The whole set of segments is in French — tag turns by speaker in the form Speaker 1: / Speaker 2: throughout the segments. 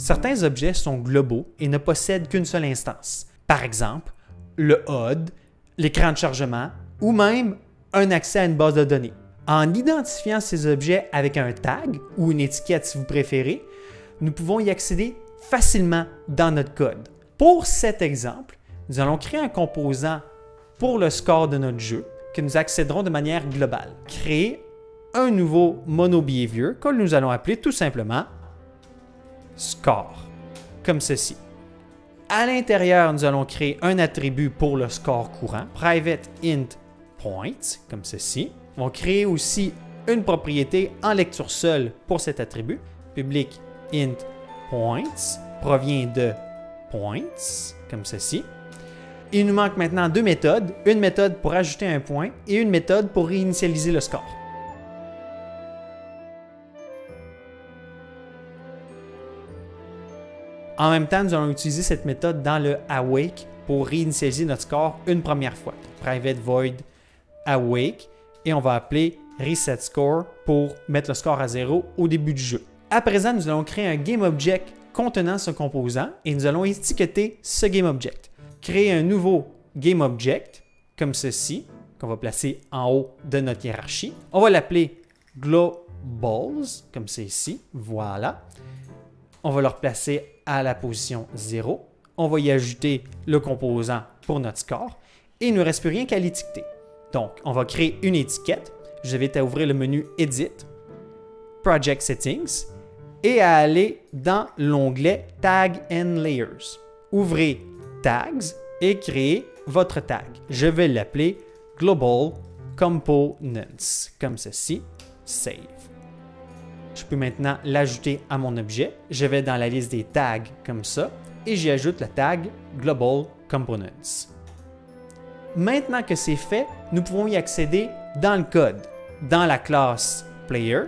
Speaker 1: Certains objets sont globaux et ne possèdent qu'une seule instance. Par exemple, le HUD, l'écran de chargement ou même un accès à une base de données. En identifiant ces objets avec un tag ou une étiquette si vous préférez, nous pouvons y accéder facilement dans notre code. Pour cet exemple, nous allons créer un composant pour le score de notre jeu que nous accéderons de manière globale. Créer un nouveau monobehavior que nous allons appeler tout simplement score, comme ceci. À l'intérieur, nous allons créer un attribut pour le score courant, private int points, comme ceci. On va créer aussi une propriété en lecture seule pour cet attribut. Public int points provient de points, comme ceci. Il nous manque maintenant deux méthodes, une méthode pour ajouter un point et une méthode pour réinitialiser le score. En même temps, nous allons utiliser cette méthode dans le awake pour réinitialiser notre score une première fois. Private void awake et on va appeler reset score pour mettre le score à 0 au début du jeu. À présent, nous allons créer un GameObject contenant ce composant et nous allons étiqueter ce GameObject. Créer un nouveau GameObject comme ceci, qu'on va placer en haut de notre hiérarchie. On va l'appeler globals, comme c'est ici. Voilà. On va le replacer à la position 0. On va y ajouter le composant pour notre score et il ne nous reste plus rien qu'à l'étiqueter. Donc, on va créer une étiquette. Je vous invite à ouvrir le menu Edit, Project Settings et à aller dans l'onglet Tag and Layers. Ouvrez Tags et créez votre tag. Je vais l'appeler Global Components, comme ceci. Save. Je peux maintenant l'ajouter à mon objet. Je vais dans la liste des tags comme ça et j'y ajoute le tag Global Components. Maintenant que c'est fait, nous pouvons y accéder dans le code, dans la classe Player.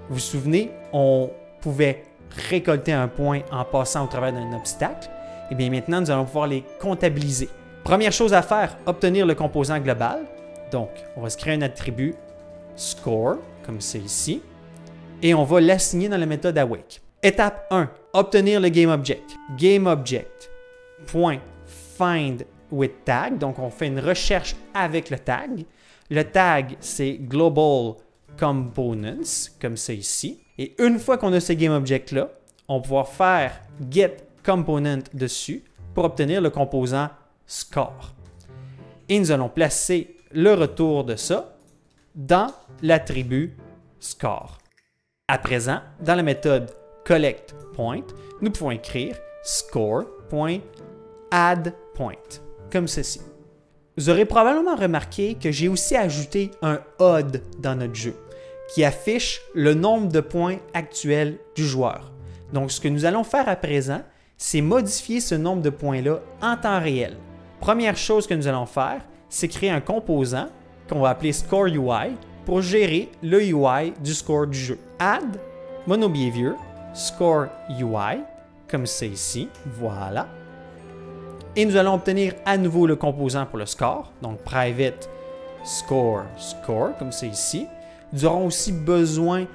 Speaker 1: Vous vous souvenez, on pouvait récolter un point en passant au travers d'un obstacle. Et bien maintenant, nous allons pouvoir les comptabiliser. Première chose à faire, obtenir le composant global. Donc, on va se créer un attribut score, comme c'est ici. Et on va l'assigner dans la méthode awake. Étape 1, obtenir le GameObject. GameObject.findWithTag. Donc, on fait une recherche avec le tag. Le tag, c'est Global Components, comme c'est ici. Et une fois qu'on a ce GameObject-là, on va pouvoir faire getComponent dessus pour obtenir le composant score. Et nous allons placer le retour de ça dans l'attribut score. À présent, dans la méthode collectPoint, nous pouvons écrire score.addPoint, comme ceci. Vous aurez probablement remarqué que j'ai aussi ajouté un HUD dans notre jeu, qui affiche le nombre de points actuels du joueur. Donc, ce que nous allons faire à présent, c'est modifier ce nombre de points-là en temps réel. Première chose que nous allons faire, c'est créer un composant qu'on va appeler ScoreUI pour gérer le UI du score du jeu. Add monobehavior ScoreUI, comme c'est ici, voilà. Et nous allons obtenir à nouveau le composant pour le score, donc private score, comme c'est ici. Nous aurons aussi besoin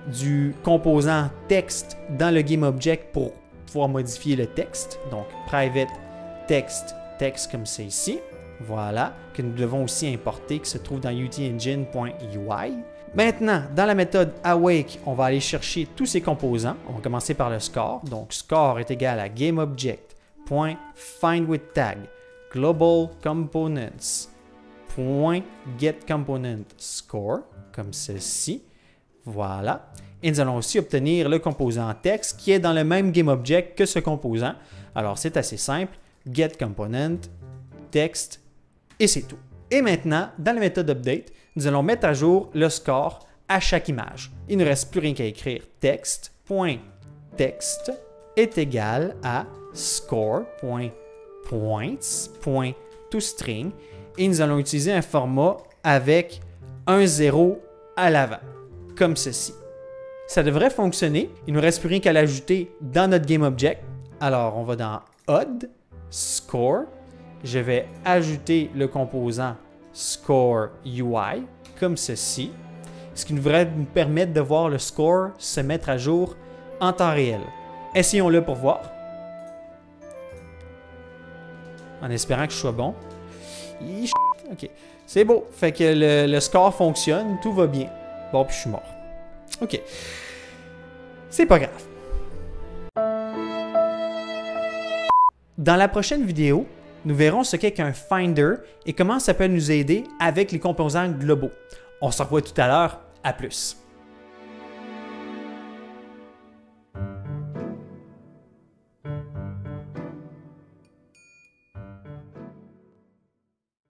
Speaker 1: du composant texte dans le GameObject pour pouvoir modifier le texte, donc private text, comme c'est ici. Voilà, que nous devons aussi importer, qui se trouve dans utengine.ui. Maintenant, dans la méthode awake, on va aller chercher tous ces composants. On va commencer par le score. Donc, score est égal à GameObject.findWithTag, Global Components, .getComponent score, comme ceci. Voilà. Et nous allons aussi obtenir le composant texte qui est dans le même GameObject que ce composant. Alors, c'est assez simple. GetComponent, text, et c'est tout. Et maintenant, dans la méthode update, nous allons mettre à jour le score à chaque image. Il ne reste plus rien qu'à écrire text.text est égal à score.points.toString et nous allons utiliser un format avec un 0 à l'avant, comme ceci. Ça devrait fonctionner. Il ne nous reste plus rien qu'à l'ajouter dans notre GameObject. Alors, on va dans HUD, Score. Je vais ajouter le composant ScoreUI, comme ceci, ce qui devrait nous permettre de voir le score se mettre à jour en temps réel. Essayons-le pour voir. En espérant que je sois bon. Ok. C'est beau. Fait que le score fonctionne. Tout va bien. Bon, puis je suis mort. Ok. C'est pas grave. Dans la prochaine vidéo, nous verrons ce qu'est qu'un Finder et comment ça peut nous aider avec les composants globaux. On se revoit tout à l'heure. À plus.